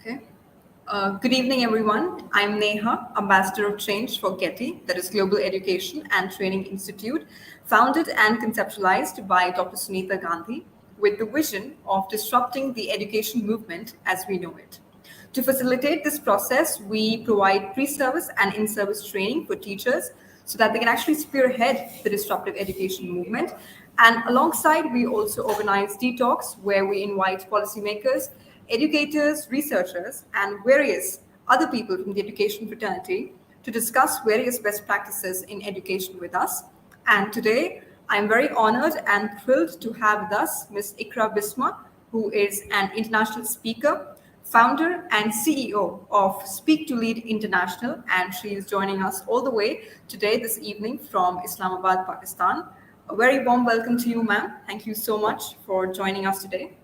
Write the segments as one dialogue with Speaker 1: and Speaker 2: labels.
Speaker 1: Okay. Good evening, everyone. I'm Neha, Ambassador of Change for GETI, that is Global Education and Training Institute, founded and conceptualized by Dr. Sunita Gandhi, with the vision of disrupting the education movement as we know it. To facilitate this process, we provide pre-service and in-service training for teachers so that they can actually spearhead the disruptive education movement. And alongside, we also organize detox where we invite policymakers, educators, researchers, and various other people from the education fraternity to discuss various best practices in education with us. And today, I'm very honored and thrilled to have with us Ms. Ikra Bisma, who is an international speaker, founder and CEO of Speak to Lead International, and she is joining us all the way today, this evening, from Islamabad, Pakistan. A very warm welcome to you, ma'am. Thank you so much for joining us today.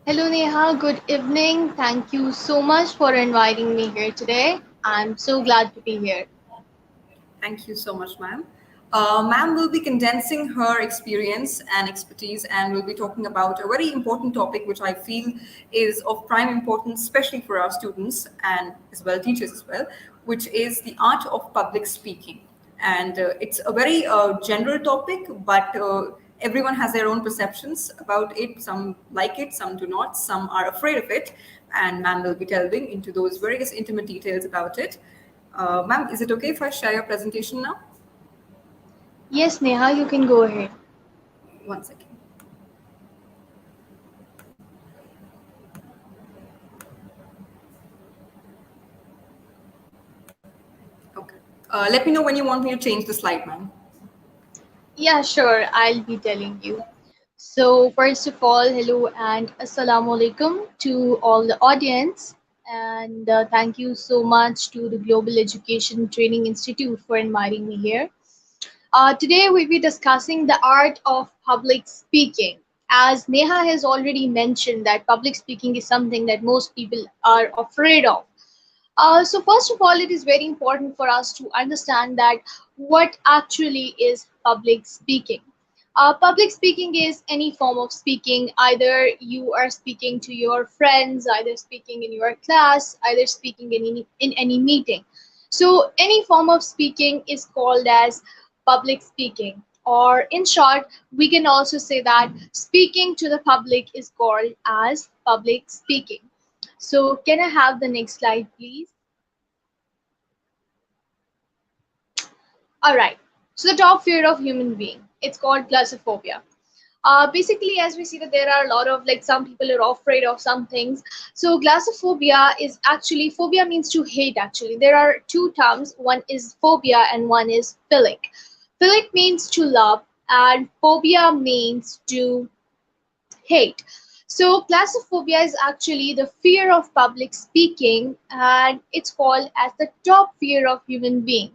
Speaker 2: Hello Neha, good evening. Thank you so much for inviting me here today. I'm so glad to be here.
Speaker 1: Thank you so much, ma'am. Ma'am will be condensing her experience and expertise, and we'll be talking about a very important topic, which I feel is of prime importance, especially for our students and as well teachers as well, which is the art of public speaking. And it's a very general topic, but everyone has their own perceptions about it. Some like it, some do not, some are afraid of it, and ma'am will be delving into those various intimate details about it. Ma'am, is it okay if I share your presentation now?
Speaker 2: Yes, Neha, you can go ahead.
Speaker 1: One second. Okay. Let me know when you want me to change the slide, ma'am.
Speaker 2: Yeah, sure, I'll be telling you. So, first of all, hello and assalamu alaikum to all the audience. And thank you so much to the Global Education Training Institute for inviting me here. Today we'll be discussing the art of public speaking. As Neha has already mentioned that public speaking is something that most people are afraid of. So first of all, it is very important for us to understand that what actually is public speaking. Public speaking is any form of speaking. Either you are speaking to your friends, either speaking in your class, either speaking in any meeting. So any form of speaking is called as public speaking. Or in short, we can also say that speaking to the public is called as public speaking. So can I have the next slide, please? All right. So the top fear of human being, it's called claustrophobia. Basically, as we see that there are a lot of like some people are afraid of some things. So claustrophobia is actually phobia means to hate. Actually, there are two terms. One is phobia and one is philic. Philic means to love, and phobia means to hate. So claustrophobia is actually the fear of public speaking, and it's called as the top fear of human being.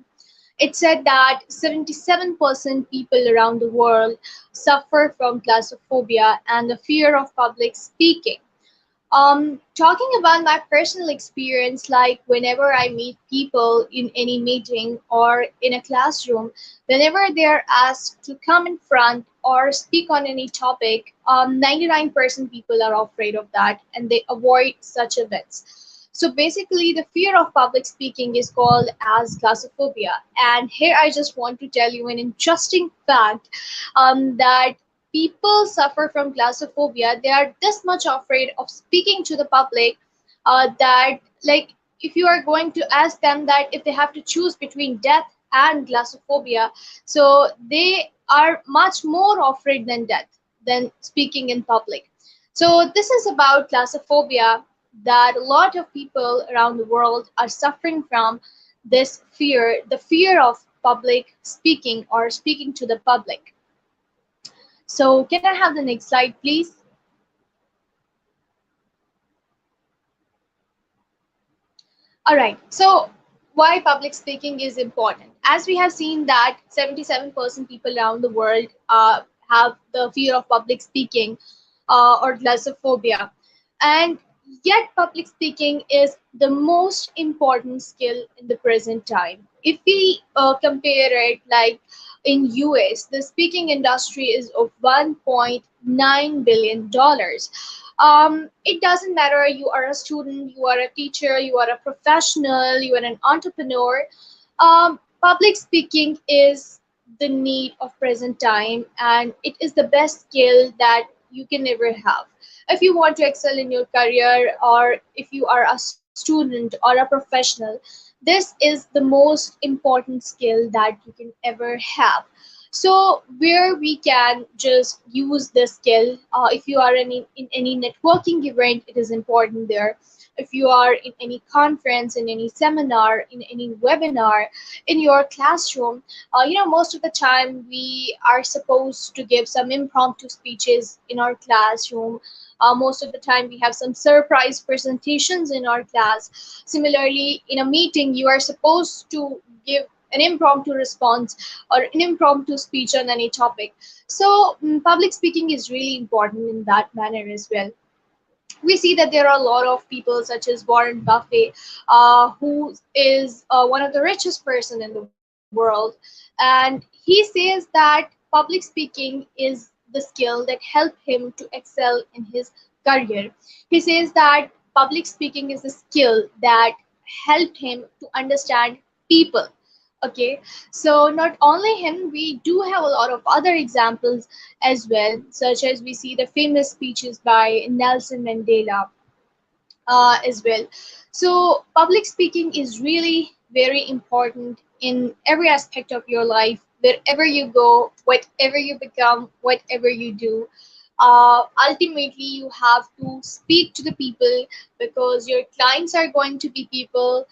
Speaker 2: It said that 77% people around the world suffer from claustrophobia and the fear of public speaking. Talking about my personal experience, like whenever I meet people in any meeting or in a classroom, whenever they are asked to come in front or speak on any topic, 99% people are afraid of that and they avoid such events. So basically, the fear of public speaking is called as claustrophobia. And here I just want to tell you an interesting fact that people suffer from claustrophobia. They are this much afraid of speaking to the public that, like, if you are going to ask them that if they have to choose between death and claustrophobia, so they are much more afraid than death than speaking in public. So this is about claustrophobia that a lot of people around the world are suffering from this fear, the fear of public speaking or speaking to the public. So can I have the next slide, please? All right. So why public speaking is important? As we have seen that 77% people around the world have the fear of public speaking or claustrophobia. And yet public speaking is the most important skill in the present time. If we compare it like in US, the speaking industry is of $1.9 billion. It doesn't matter you are a student, you are a teacher, you are a professional, you are an entrepreneur. Public speaking is the need of present time, and it is the best skill that you can ever have. If you want to excel in your career, or if you are a student or a professional, this is the most important skill that you can ever have. So where we can just use this skill, if you are in any networking event, it is important there. If you are in any conference, in any seminar, in any webinar, in your classroom, most of the time we are supposed to give some impromptu speeches in our classroom. Most of the time we have some surprise presentations in our class. Similarly, in a meeting, you are supposed to give an impromptu response or an impromptu speech on any topic. So public speaking is really important in that manner as well. We see that there are a lot of people such as Warren Buffett, who is one of the richest person in the world, and he says that public speaking is the skill that helped him to excel in his career. He says that public speaking is a skill that helped him to understand people. Okay, so not only him, we do have a lot of other examples as well, such as we see the famous speeches by Nelson Mandela as well. So public speaking is really very important in every aspect of your life, wherever you go, whatever you become, whatever you do. Ultimately, you have to speak to the people, because your clients are going to be people,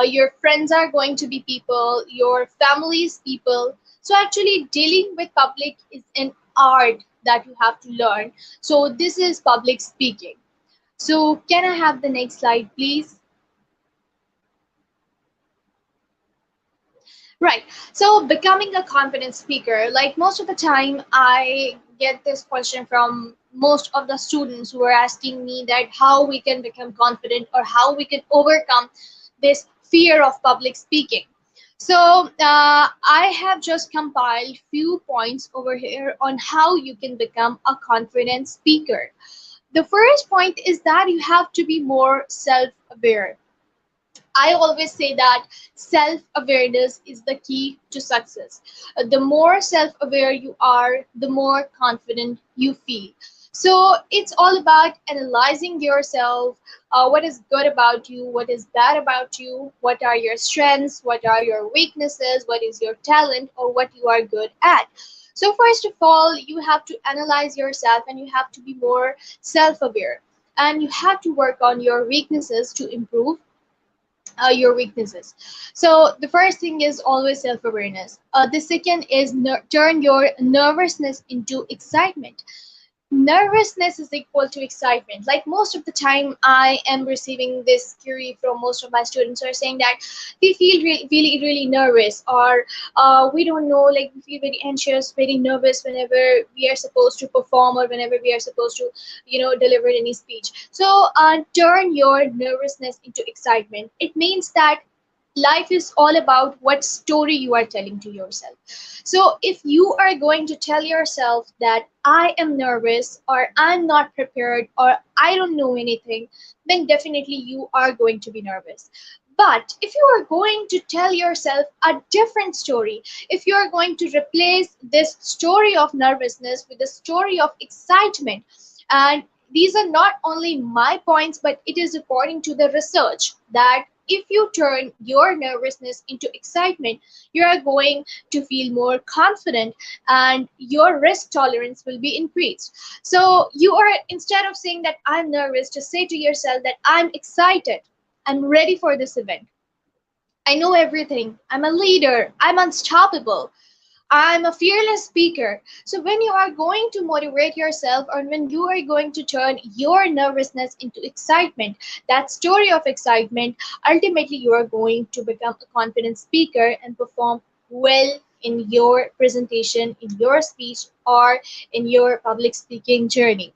Speaker 2: your friends are going to be people, your family's people. So actually, dealing with public is an art that you have to learn. So this is public speaking. So can I have the next slide, please? Right. So becoming a confident speaker, like most of the time, I get this question from most of the students who are asking me that how we can become confident or how we can overcome this fear of public speaking. So I have just compiled few points over here on how you can become a confident speaker. The first point is that you have to be more self-aware. I always say that self awareness is the key to success. The more self aware you are, the more confident you feel. So it's all about analyzing yourself, what is good about you, what is bad about you, what are your strengths, what are your weaknesses, what is your talent, or what you are good at. So, first of all, you have to analyze yourself and you have to be more self aware. And you have to work on your weaknesses to improve your weaknesses. So the first thing is always self-awareness. The second is turn your nervousness into excitement. Nervousness is equal to excitement. Like most of the time, I am receiving this query from most of my students who are saying that we feel really nervous, or we don't know, like we feel very anxious, very nervous whenever we are supposed to perform or whenever we are supposed to, deliver any speech. So turn your nervousness into excitement. It means that life is all about what story you are telling to yourself. So if you are going to tell yourself that I am nervous, or I'm not prepared, or I don't know anything, then definitely you are going to be nervous. But if you are going to tell yourself a different story, if you are going to replace this story of nervousness with a story of excitement, and these are not only my points, but it is according to the research that if you turn your nervousness into excitement, you are going to feel more confident and your risk tolerance will be increased. So you are, instead of saying that I'm nervous, just say to yourself that I'm excited. I'm ready for this event. I know everything. I'm a leader. I'm unstoppable. I'm a fearless speaker. So when you are going to motivate yourself, or when you are going to turn your nervousness into excitement, that story of excitement, ultimately you are going to become a confident speaker and perform well in your presentation, in your speech, or in your public speaking journey.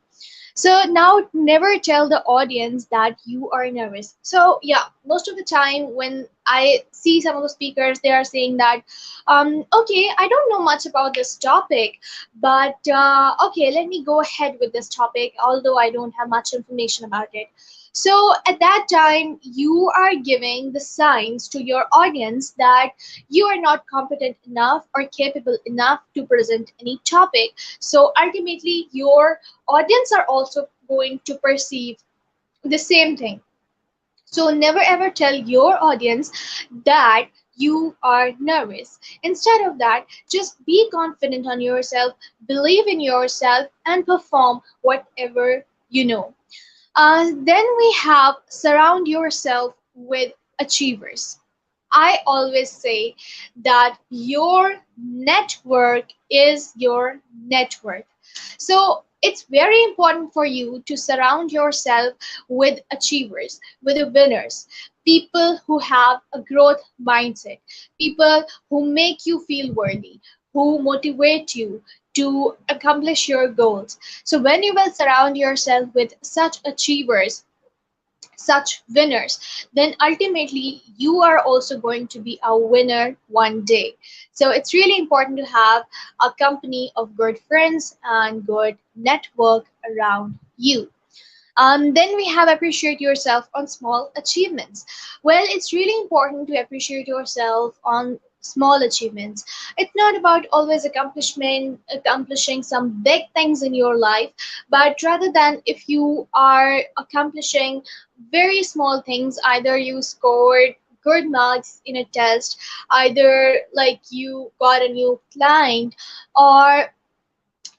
Speaker 2: So now never tell the audience that you are nervous. So yeah, most of the time when I see some of the speakers, they are saying that, okay, I don't know much about this topic, but okay, let me go ahead with this topic, although I don't have much information about it. So at that time, you are giving the signs to your audience that you are not competent enough or capable enough to present any topic. So ultimately, your audience are also going to perceive the same thing. So never ever tell your audience that you are nervous. Instead of that, just be confident on yourself, believe in yourself, and perform whatever you know. Then we have surround yourself with achievers. I always say that your network is your net worth. So it's very important for you to surround yourself with achievers, with the winners, people who have a growth mindset, people who make you feel worthy, who motivate you to accomplish your goals. So when you will surround yourself with such achievers, such winners, then ultimately you are also going to be a winner one day. So it's really important to have a company of good friends and good network around you. Then we have appreciate yourself on small achievements. Well, it's really important to appreciate yourself on small achievements. It's not about always accomplishing some big things in your life, but rather than if you are accomplishing very small things, either you scored good marks in a test, either like you got a new client, or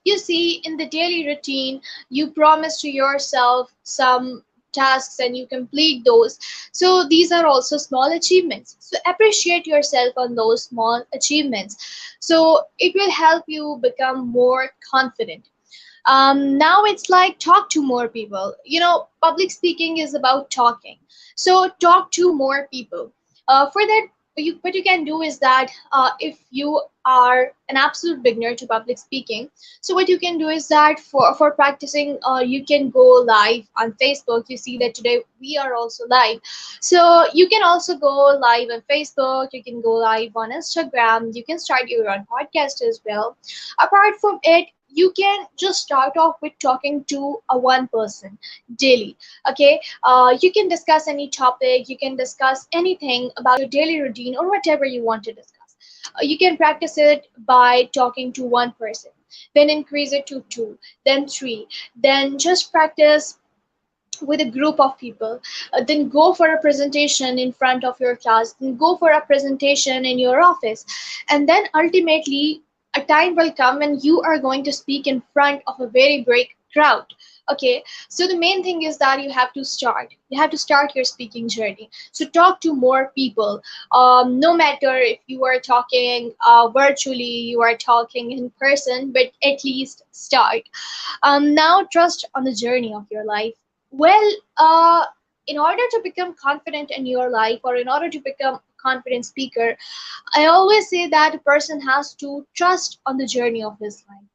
Speaker 2: you see, in the daily routine, you promise to yourself some tasks and you complete those. So these are also small achievements. So appreciate yourself on those small achievements. So it will help you become more confident. Now it's like talk to more people. You know, public speaking is about talking. So talk to more people. For that, what you can do is that if you are an absolute beginner to public speaking, so what you can do is that for practicing, you can go live on Facebook. You see that today we are also live, so you can also go live on Facebook. You can go live on Instagram. You can start your own podcast as well. Apart from it, you can just start off with talking to a one person daily. Okay, you can discuss any topic, you can discuss anything about your daily routine or whatever you want to discuss. You can practice it by talking to one person, then increase it to two, then three, then just practice with a group of people, then go for a presentation in front of your class, then go for a presentation in your office, and then ultimately a time will come when you are going to speak in front of a very big crowd. Okay, so the main thing is that you have to start your speaking journey. So talk to more people. No matter if you are talking virtually, you are talking in person, but at least start. Now trust on the journey of your life. Well, in order to become confident in your life, or in order to become a confident speaker, I always say that a person has to trust on the journey of his life.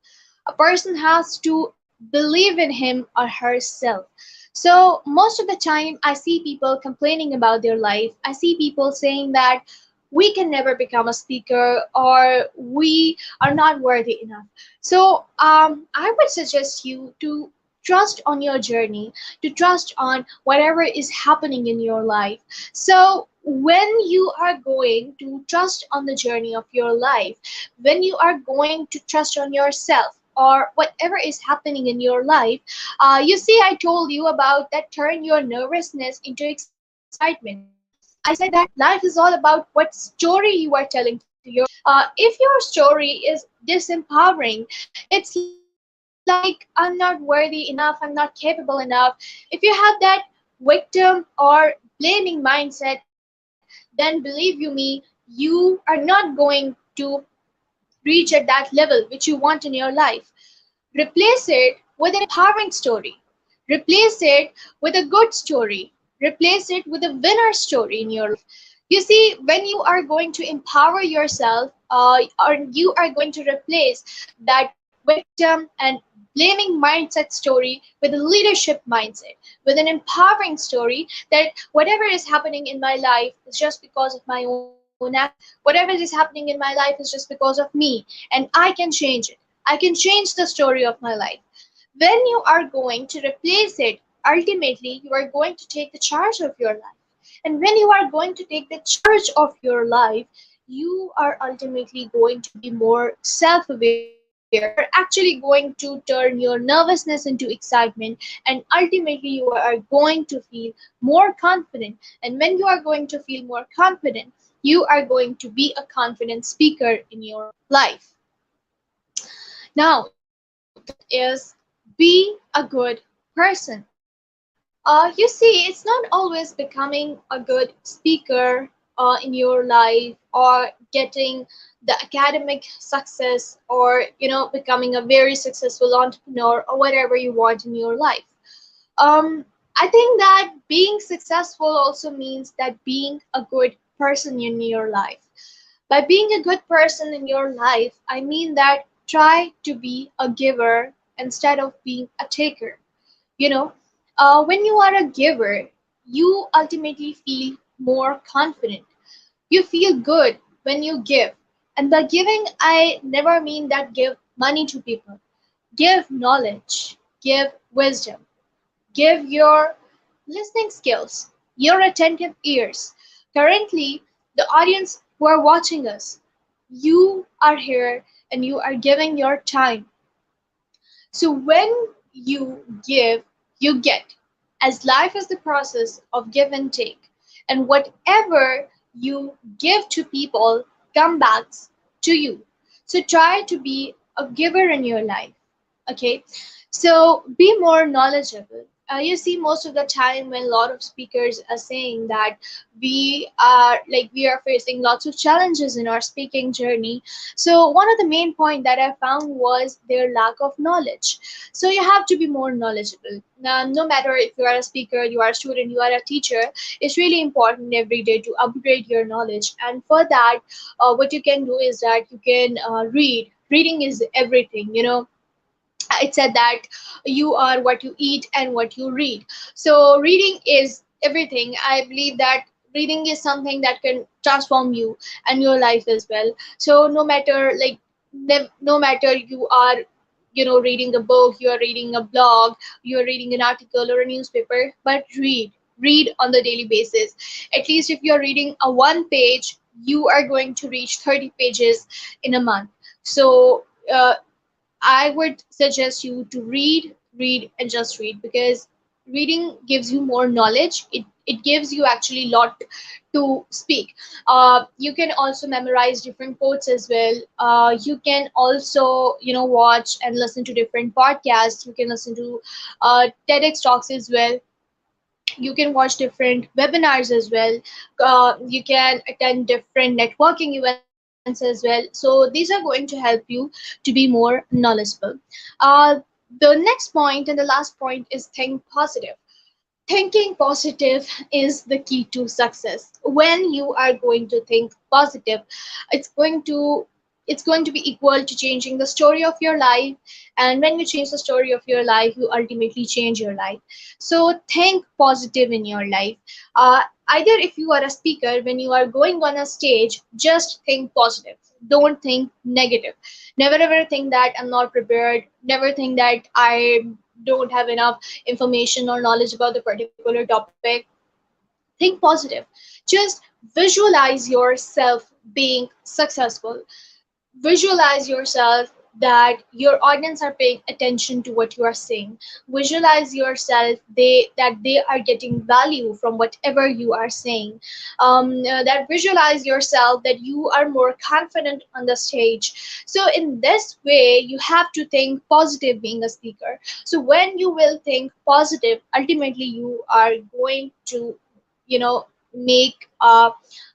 Speaker 2: A person has to believe in him or herself. So most of the time, I see people complaining about their life. I see people saying that we can never become a speaker, or we are not worthy enough. So I would suggest you to trust on your journey, to trust on whatever is happening in your life. So when you are going to trust on the journey of your life, when you are going to trust on yourself or whatever is happening in your life, you see, I told you about that turn your nervousness into excitement. I said that life is all about what story you are telling to yourself. If your story is disempowering, it's like I'm not worthy enough, I'm not capable enough. If you have that victim or blaming mindset, then believe you me, you are not going to reach at that level which you want in your life. Replace it with an empowering story. Replace it with a good story. Replace it with a winner story in your life. You see, when you are going to empower yourself, or you are going to replace that victim and blaming mindset story with a leadership mindset, with an empowering story that whatever is happening in my life is just because of my own action. Whatever is happening in my life is just because of me, and I can change it. I can change the story of my life. When you are going to replace it, ultimately you are going to take the charge of your life. And when you are going to take the charge of your life, you are ultimately going to be more self aware. You are actually going to turn your nervousness into excitement, and ultimately, you are going to feel more confident. And when you are going to feel more confident, you are going to be a confident speaker in your life. Now, the next point is be a good person. You see, it's not always becoming a good speaker in your life, or getting the academic success, or becoming a very successful entrepreneur, or whatever you want in your life. I think that being successful also means that being a good person in your life. By being a good person in your life, I mean that try to be a giver instead of being a taker. You know, when you are a giver, you ultimately feel more confident. You feel good when you give. And by giving, I never mean that give money to people. Give knowledge, give wisdom, give your listening skills, your attentive ears. Currently, the audience who are watching us, you are here and you are giving your time. So when you give, you get. As life is the process of give and take. And whatever you give to people come back to you. So try to be a giver in your life. Okay, so be more knowledgeable. You see, most of the time when a lot of speakers are saying that we are facing lots of challenges in our speaking journey. So one of the main point that I found was their lack of knowledge. So you have to be more knowledgeable. Now, no matter if you are a speaker, you are a student, you are a teacher, it's really important every day to upgrade your knowledge. And for that, what you can do is that you can read. Reading is everything. It said that you are what you eat and what you read. So reading is everything. I believe that reading is something that can transform you and your life as well. So no matter no matter you are reading a book, you are reading a blog, you are reading an article or a newspaper, but read on the daily basis. At least if you are reading a one page, you are going to reach 30 pages in a month. So I would suggest you to read, and just read, because reading gives you more knowledge. It gives you actually lot to speak. You can also memorize different quotes as well. You can also, watch and listen to different podcasts. You can listen to TEDx talks as well. You can watch different webinars as well. You can attend different networking events as well. So these are going to help you to be more knowledgeable. uh, the next point and the last point is think positive. Thinking positive is the key to success. When you are going to think positive, it's going to it's going to be equal to changing the story of your life. And when you change the story of your life, you ultimately change your life. So think positive in your life. Either if you are a speaker, when you are going on a stage, just think positive. Don't think negative. Never ever think that I'm not prepared. Never think that I don't have enough information or knowledge about the particular topic. Think positive. Just visualize yourself being successful. Visualize yourself that your audience are paying attention to what you are saying. Visualize yourself that they are getting value from whatever you are saying. That visualize yourself that you are more confident on the stage. So in this way, you have to think positive being a speaker. So when you will think positive, ultimately you are going to make a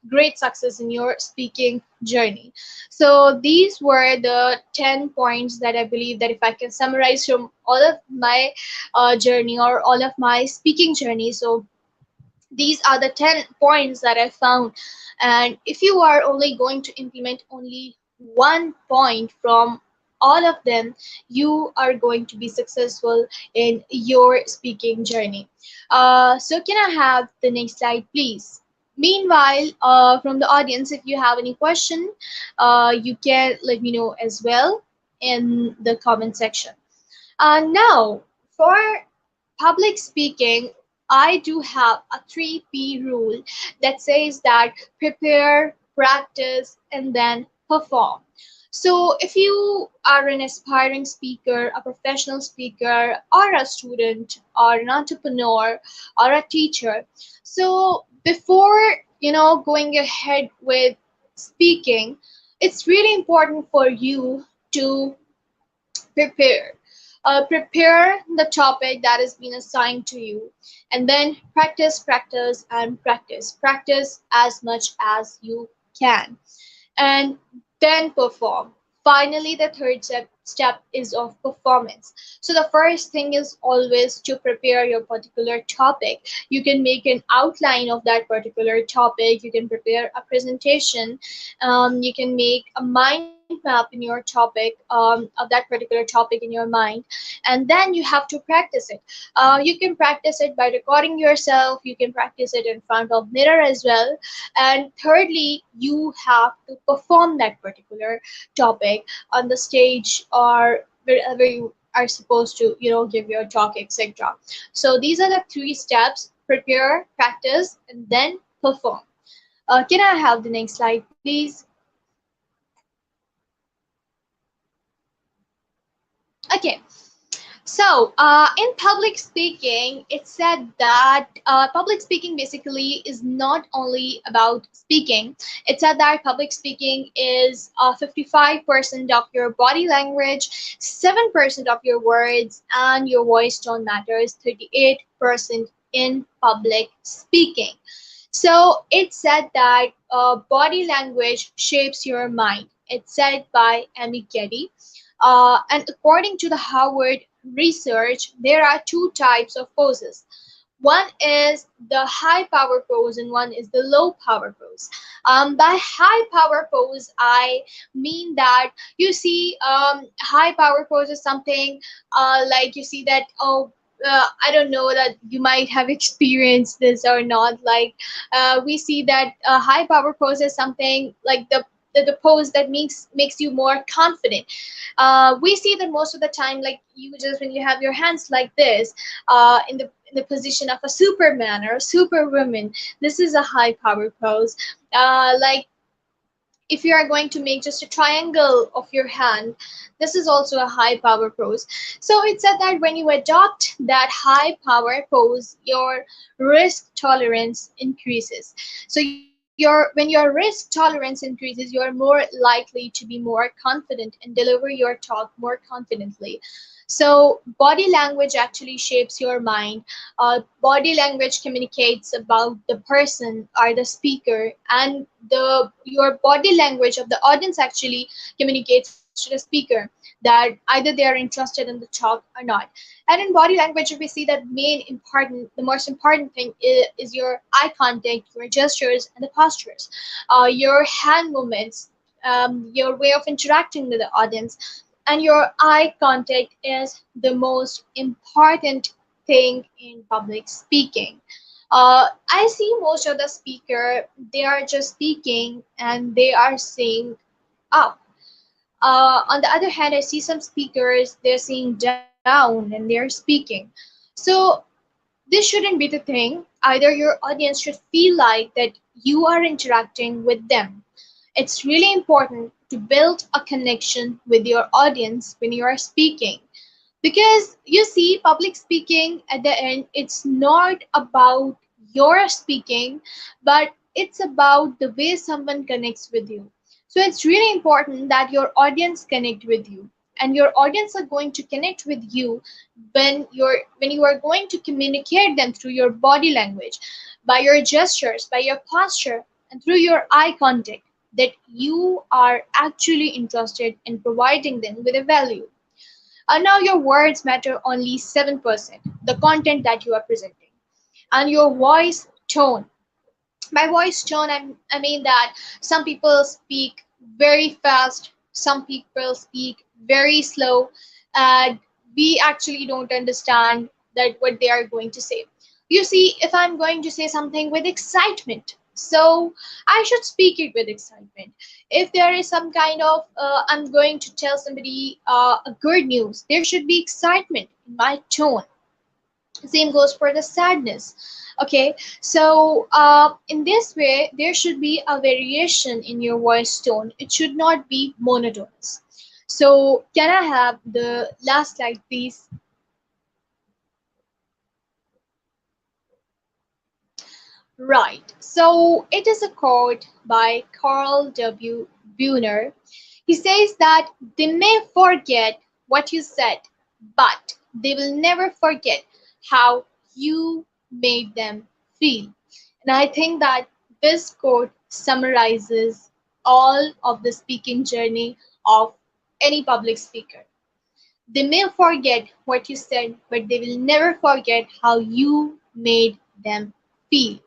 Speaker 2: great success in your speaking journey. So these were the 10 points that I believe that if I can summarize from all of my journey, or all of my speaking journey. So these are the 10 points that I found. And if you are only going to implement only one point from all of them, you are going to be successful in your speaking journey. So can I have the next slide, please? Meanwhile, from the audience, if you have any question, you can let me know as well in the comment section. Now, for public speaking, I do have a 3P rule that says that prepare, practice, and then perform. So, if you are an aspiring speaker, a professional speaker, or a student, or an entrepreneur, or a teacher, so before going ahead with speaking, it's really important for you to prepare. Prepare the topic that has been assigned to you, and then practice, practice, and practice. Practice as much as you can, and then perform. Finally, the third step is of performance. So the first thing is always to prepare your particular topic. You can make an outline of that particular topic. You can prepare a presentation. You can make a mind map in your topic, of that particular topic in your mind, and then you have to practice it. You can practice it by recording yourself. You can practice it in front of mirror as well. And thirdly, you have to perform that particular topic on the stage or wherever you are supposed to give your talk, etc. So these are the three steps: prepare, practice, and then perform. Can I have the next slide, please? Okay. So, in public speaking, it's said that public speaking basically is not only about speaking. It's said that public speaking is 55% of your body language, 7% of your words, and your voice tone matters 38% in public speaking. So, it's said that body language shapes your mind. It's said by Amy Getty. And according to the Harvard research, there are two types of poses. One is the high power pose and one is the low power pose. By high power pose, I mean that you see, high power pose is something like you see that, oh, I don't know that you might have experienced this or not. Like, we see that high power pose is something like the pose that makes you more confident. We see that most of the time, like you just when you have your hands like this, in the position of a superman or a superwoman, this is a high power pose. Like if you are going to make just a triangle of your hand, this is also a high power pose. So it said that when you adopt that high power pose, your risk tolerance increases. So when your risk tolerance increases, you are more likely to be more confident and deliver your talk more confidently. So body language actually shapes your mind. Body language communicates about the person or the speaker, and the your body language of the audience actually communicates to the speaker that either they are interested in the talk or not. And in body language, we see that the most important thing is your eye contact, your gestures, and the postures, your hand movements, your way of interacting with the audience, and your eye contact is the most important thing in public speaking. I see most of the speaker, they are just speaking and they are saying up. On the other hand, I see some speakers, they're saying down and they're speaking. So this shouldn't be the thing. Either your audience should feel like that you are interacting with them. It's really important to build a connection with your audience when you are speaking. Because you see, public speaking at the end, it's not about your speaking, but it's about the way someone connects with you. So it's really important that your audience connect with you. And your audience are going to connect with you when you are going to communicate them through your body language, by your gestures, by your posture, and through your eye contact, that you are actually interested in providing them with a value. Now your words matter only 7%, the content that you are presenting. And your voice tone. By voice tone, I mean that some people speak very fast, Some people speak very slow, and we actually don't understand that what they are going to say. You see, if I'm going to say something with excitement, so I should speak it with excitement. If there is some kind of I'm going to tell somebody a good news, there should be excitement in my tone. Same goes for the sadness. Okay, so in this way there should be a variation in your voice tone. It should not be monotonous. So can I have the last slide, please? Right, so it is a quote by Carl W. Buhner. He says that they may forget what you said, but they will never forget how you made them feel. And I think that this quote summarizes all of the speaking journey of any public speaker. They may forget what you said, but they will never forget how you made them feel.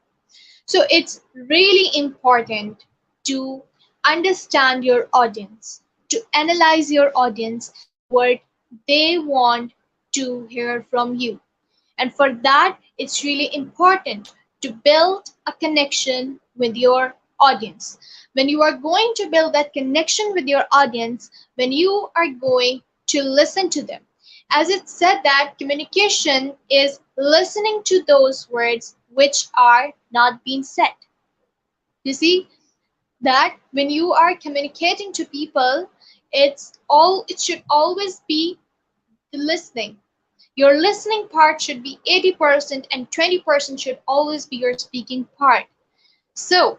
Speaker 2: So it's really important to understand your audience, to analyze your audience, what they want to hear from you. And for that, it's really important to build a connection with your audience. When you are going to build that connection with your audience, when you are going to listen to them, as it said that communication is listening to those words which are not being said. You see that when you are communicating to people, it should always be the listening. Your listening part should be 80% and 20% should always be your speaking part. So,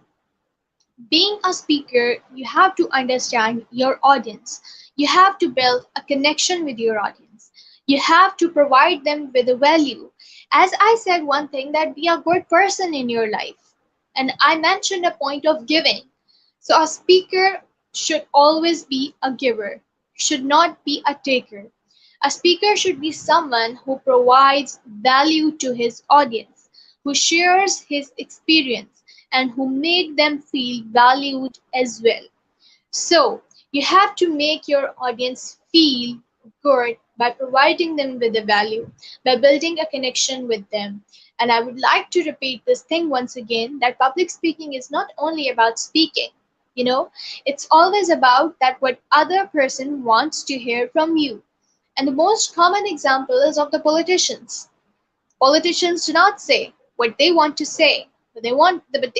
Speaker 2: being a speaker, you have to understand your audience. You have to build a connection with your audience. You have to provide them with a value. As I said, one thing that be a good person in your life. And I mentioned a point of giving. So, a speaker should always be a giver, should not be a taker. A speaker should be someone who provides value to his audience, who shares his experience, and who make them feel valued as well. So, you have to make your audience feel good by providing them with a value, by building a connection with them. And I would like to repeat this thing once again that public speaking is not only about speaking. You know, it's always about that what other person wants to hear from you. And the most common example is of the politicians. Politicians do not say what they want to say, but they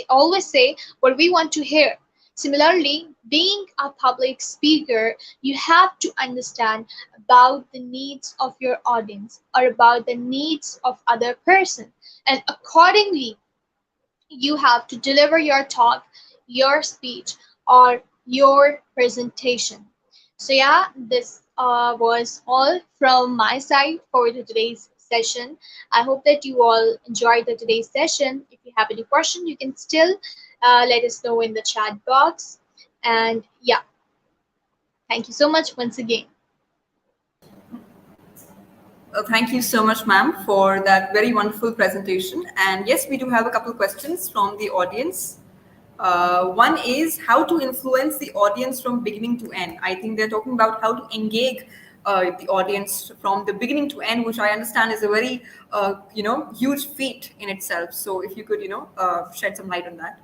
Speaker 2: always say what we want to hear. Similarly, being a public speaker, you have to understand about the needs of your audience or about the needs of other person, and accordingly, you have to deliver your talk, your speech, or your presentation. So, yeah, this was all from my side for today's session. I hope that you all enjoyed the today's session. If you have any question, you can still let us know in the chat box. And yeah, thank you so much once again.
Speaker 1: Thank you so much, ma'am, for that very wonderful presentation. And yes, we do have a couple of questions from the audience. One is how to influence the audience from beginning to end. I think they're talking about how to engage the audience from the beginning to end, which I understand is a very, huge feat in itself. So if you could, shed some light on that.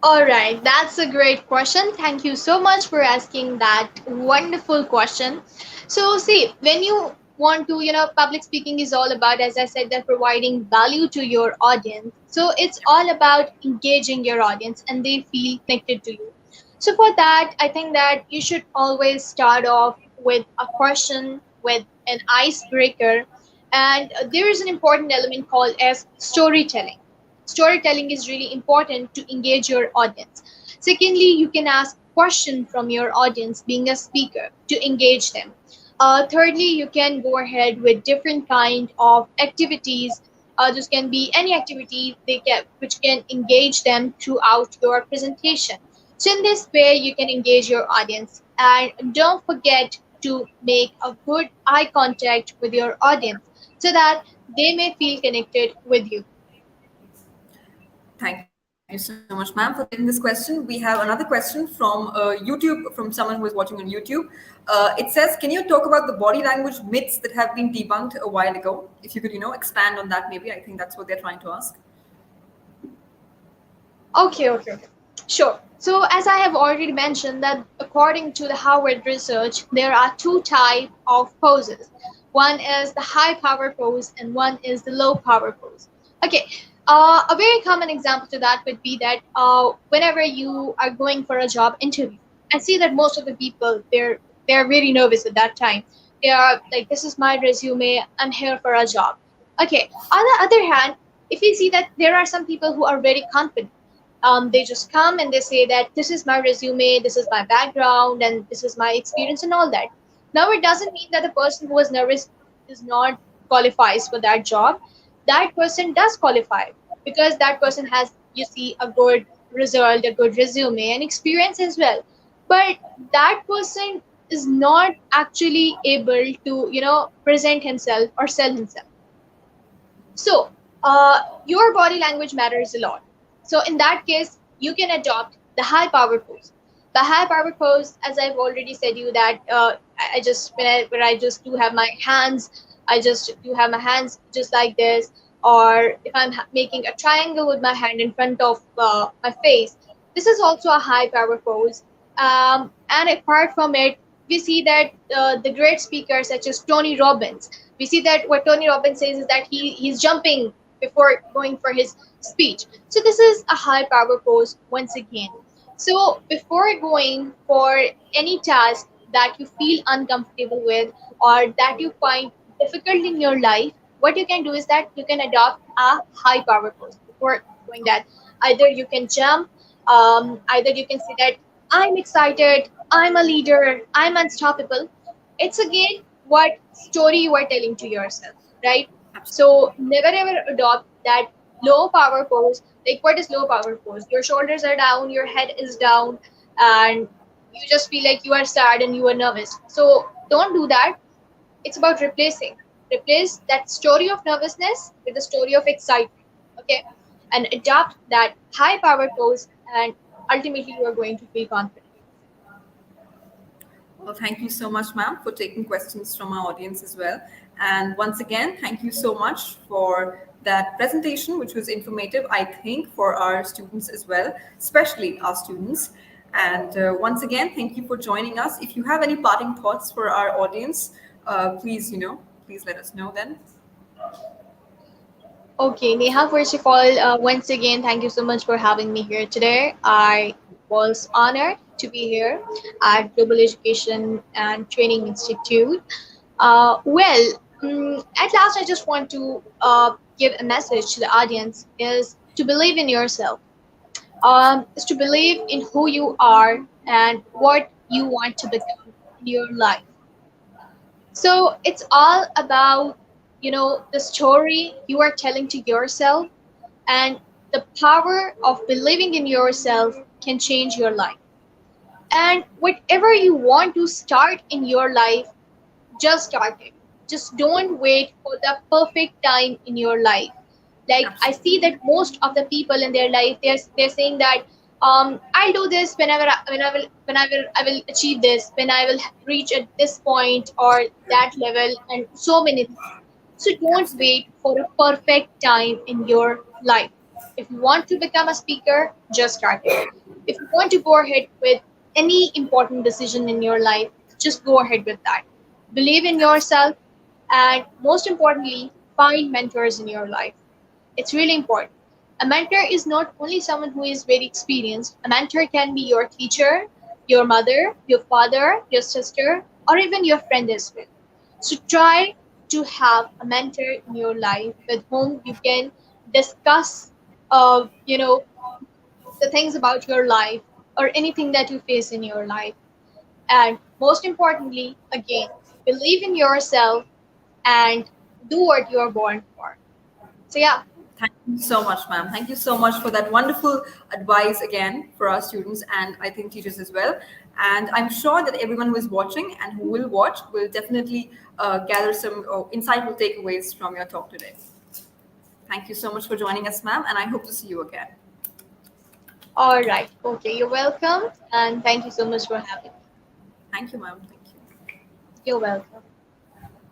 Speaker 2: All right, that's a great question. Thank you so much for asking that wonderful question. So, see, when you want to, public speaking is all about, as I said, that providing value to your audience. So, it's all about engaging your audience and they feel connected to you. So, for that, I think that you should always start off with a question, with an icebreaker. And there is an important element called as storytelling. Storytelling is really important to engage your audience. Secondly, you can ask questions from your audience being a speaker to engage them. Thirdly, you can go ahead with different kind of activities. This can be any activity which can engage them throughout your presentation. So in this way, you can engage your audience, and don't forget to make a good eye contact with your audience so that they may feel connected with you.
Speaker 1: Thank you so much, ma'am. Thank you so much, ma'am, for taking this question. We have another question from YouTube, from someone who is watching on YouTube. It says, "Can you talk about the body language myths that have been debunked a while ago? If you could, expand on that, maybe. I think that's what they're trying to ask."
Speaker 2: Okay. Sure. So as I have already mentioned that according to the Harvard research, there are two types of poses. One is the high power pose and one is the low power pose. Okay. A very common example to that would be that whenever you are going for a job interview, I see that most of the people they're very nervous at that time. They are like, "This is my resume. I'm here for a job." Okay. On the other hand, if you see that there are some people who are very confident, they just come and they say that this is my resume, this is my background, and this is my experience and all that. Now, it doesn't mean that the person who was nervous is not qualifies for that job. That person does qualify because that person has, you see, a good result, a good resume, and experience as well. But that person is not actually able to, present himself or sell himself. So, your body language matters a lot. So, in that case, you can adopt the high power pose. The high power pose, as I've already said you, that I just when I just do have my hands, I just do have my hands just like this, or if I'm making a triangle with my hand in front of my face, this is also a high power pose. And apart from it, we see that the great speakers such as Tony Robbins, we see that what Tony Robbins says is that he's jumping before going for his speech. So this is a high power pose once again. So before going for any task that you feel uncomfortable with or that you find difficult in your life, what you can do is that you can adopt a high power pose before doing that. Either you can jump, either you can say that I'm excited, I'm a leader, I'm unstoppable. It's again what story you are telling to yourself, right? So never ever adopt that low power pose. Like, what is low power pose? Your shoulders are down, your head is down, and you just feel like you are sad and you are nervous. So don't do that. It's about replacing. Replace that story of nervousness with the story of excitement. Okay? And adopt that high power pose, and ultimately you are going to feel confident.
Speaker 1: Well, thank you so much, ma'am, for taking questions from our audience as well. And once again, thank you so much for that presentation, which was informative, I think, for our students as well, especially our students. And once again, thank you for joining us. If you have any parting thoughts for our audience, please, please let us know then.
Speaker 2: Okay, Neha, first of all, once again, thank you so much for having me here today. I was honored to be here at Global Education and Training Institute. At last, I just want to give a message to the audience is to believe in yourself, is to believe in who you are and what you want to become in your life. So it's all about, the story you are telling to yourself, and the power of believing in yourself can change your life. And whatever you want to start in your life, just start it. Just don't wait for the perfect time in your life. Like, I see
Speaker 1: Absolutely.
Speaker 2: that most of the people in their life, they're saying that I'll do this whenever I will achieve this when I will reach at this point or that level, and so many things. So don't
Speaker 1: Absolutely.
Speaker 2: wait for a perfect time in your life. If you want to become a speaker, just start it. If you want to go ahead with any important decision in your life, just go ahead with that. Believe in
Speaker 1: Absolutely.
Speaker 2: yourself, and most importantly, find mentors in your life. It's really important. A mentor is not only someone who is very experienced, a mentor can be your teacher, your mother, your father, your sister, or even your friend as well. So try to have a mentor in your life with whom you can discuss, the things about your life or anything that you face in your life. And most importantly, again, believe in yourself and do what you are born for. So yeah.
Speaker 1: Thank you so much, ma'am. Thank you so much for that wonderful advice again for our students and I think teachers as well. And I'm sure that everyone who is watching and who will watch will definitely gather some insightful takeaways from your talk today. Thank you so much for joining us, ma'am, and I hope to see you again.
Speaker 2: All right. Okay. You're welcome. And thank you so much for having me.
Speaker 1: Thank you, ma'am. Thank you.
Speaker 2: You're welcome.